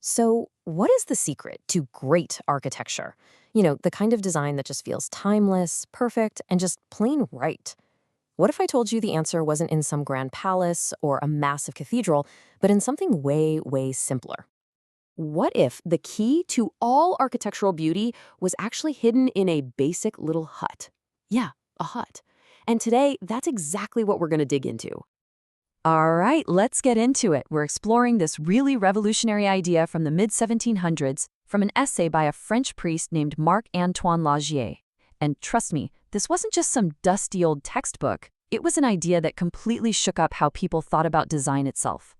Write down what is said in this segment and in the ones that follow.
So, what is the secret to great architecture? The kind of design that just feels timeless, perfect, and just plain right. What if I told you the answer wasn't in some grand palace or a massive cathedral, but in something way, way simpler? What if the key to all architectural beauty was actually hidden in a basic little hut? Yeah, a hut. And today, that's exactly what we're going to dig into. All right, let's get into it. We're exploring this really revolutionary idea from the mid-1700s from an essay by a French priest named Marc-Antoine Laugier. And trust me, this wasn't just some dusty old textbook. It was an idea that completely shook up how people thought about design itself.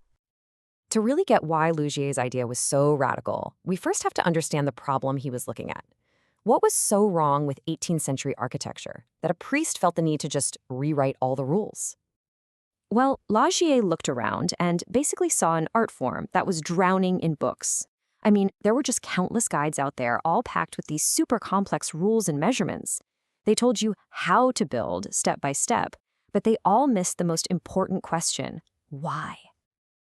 To really get why Lougier's idea was so radical, we first have to understand the problem he was looking at. What was so wrong with 18th century architecture that a priest felt the need to just rewrite all the rules? Well, Laugier looked around and basically saw an art form that was drowning in books. I mean, there were just countless guides out there, all packed with these super complex rules and measurements. They told you how to build step by step, but they all missed the most important question: why?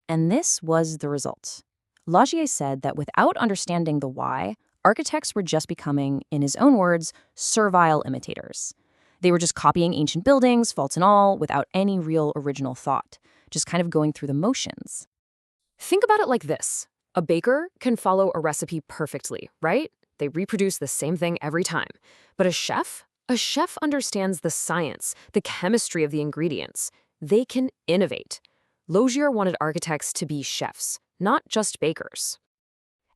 And this was the result. Laugier said that without understanding the why, architects were just becoming, in his own words, servile imitators. They were just copying ancient buildings, faults and all, without any real original thought, just kind of going through the motions. Think about it like this. A baker can follow a recipe perfectly, right? They reproduce the same thing every time. But a chef? A chef understands the science, the chemistry of the ingredients. They can innovate. Laugier wanted architects to be chefs, not just bakers.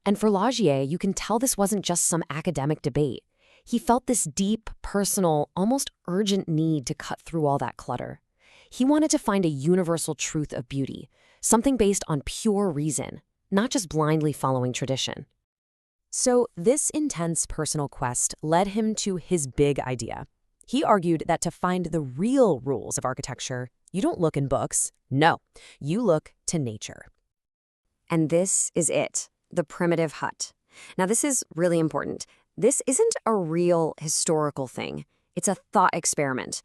And for Laugier, you can tell this wasn't just some academic debate. He felt this deep, personal, almost urgent need to cut through all that clutter. He wanted to find a universal truth of beauty, something based on pure reason, not just blindly following tradition. So this intense personal quest led him to his big idea. He argued that to find the real rules of architecture, you don't look in books. No, you look to nature. And this is it, the primitive hut. Now, this is really important. This isn't a real historical thing. It's a thought experiment.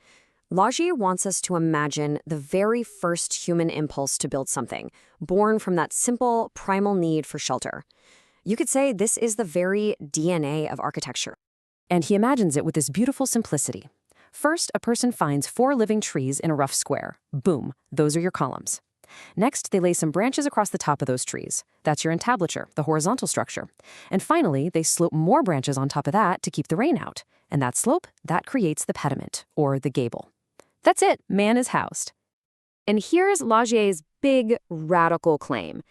Laugier wants us to imagine the very first human impulse to build something, born from that simple, primal need for shelter. You could say this is the very DNA of architecture. And he imagines it with this beautiful simplicity. First, a person finds 4 living trees in a rough square. Boom, those are your columns. Next, they lay some branches across the top of those trees. That's your entablature, the horizontal structure. And finally, they slope more branches on top of that to keep the rain out. And that slope, that creates the pediment, or the gable. That's it, man is housed. And here's Laugier's big, radical claim.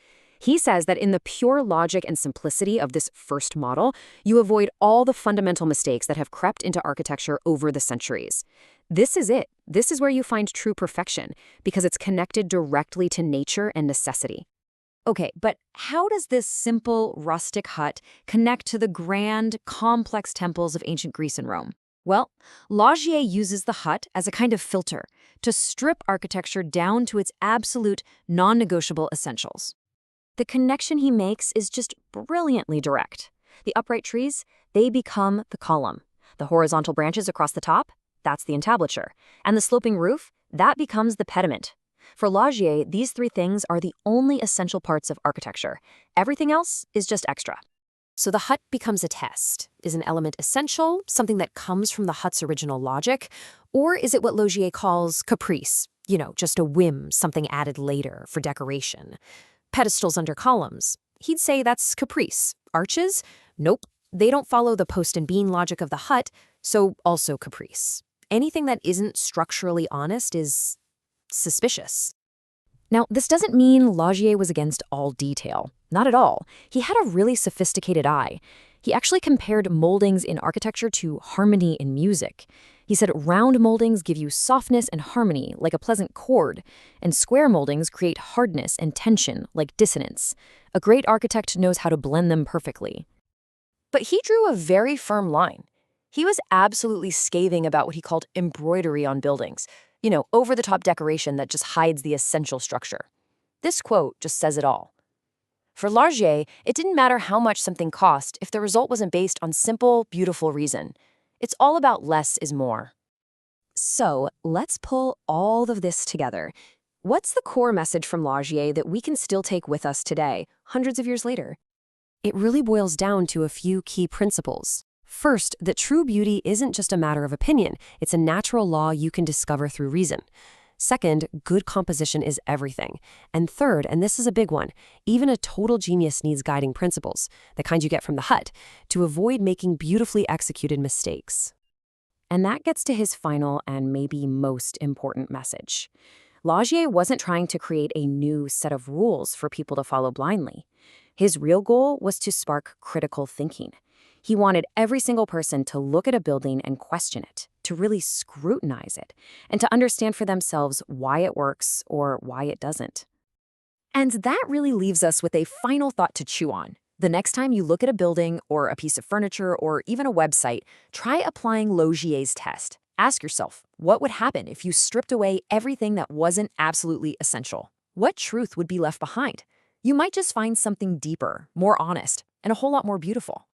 He says that in the pure logic and simplicity of this first model, you avoid all the fundamental mistakes that have crept into architecture over the centuries. This is it. This is where you find true perfection, because it's connected directly to nature and necessity. Okay, but how does this simple, rustic hut connect to the grand, complex temples of ancient Greece and Rome? Well, Laugier uses the hut as a kind of filter to strip architecture down to its absolute, non-negotiable essentials. The connection he makes is just brilliantly direct. The upright trees, they become the column. The horizontal branches across the top, that's the entablature. And the sloping roof, that becomes the pediment. For Laugier, these 3 things are the only essential parts of architecture. Everything else is just extra. So the hut becomes a test. Is an element essential, something that comes from the hut's original logic? Or is it what Laugier calls caprice? Just a whim, something added later for decoration. Pedestals under columns. He'd say that's caprice. Arches? Nope. They don't follow the post and beam logic of the hut, so also caprice. Anything that isn't structurally honest is suspicious. Now, this doesn't mean Laugier was against all detail. Not at all. He had a really sophisticated eye. He actually compared moldings in architecture to harmony in music. He said round moldings give you softness and harmony, like a pleasant chord, and square moldings create hardness and tension, like dissonance. A great architect knows how to blend them perfectly. But he drew a very firm line. He was absolutely scathing about what he called embroidery on buildings, over-the-top decoration that just hides the essential structure. This quote just says it all. For Laugier, it didn't matter how much something cost if the result wasn't based on simple, beautiful reason. It's all about less is more. So let's pull all of this together. What's the core message from Laugier that we can still take with us today, hundreds of years later? It really boils down to a few key principles. First, that true beauty isn't just a matter of opinion, it's a natural law you can discover through reason. Second, good composition is everything. And third, and this is a big one, even a total genius needs guiding principles, the kind you get from the hut, to avoid making beautifully executed mistakes. And that gets to his final and maybe most important message. Laugier wasn't trying to create a new set of rules for people to follow blindly. His real goal was to spark critical thinking. He wanted every single person to look at a building and question it, to really scrutinize it, and to understand for themselves why it works or why it doesn't. And that really leaves us with a final thought to chew on. The next time you look at a building or a piece of furniture or even a website, try applying Laugier's test. Ask yourself, what would happen if you stripped away everything that wasn't absolutely essential? What truth would be left behind? You might just find something deeper, more honest, and a whole lot more beautiful.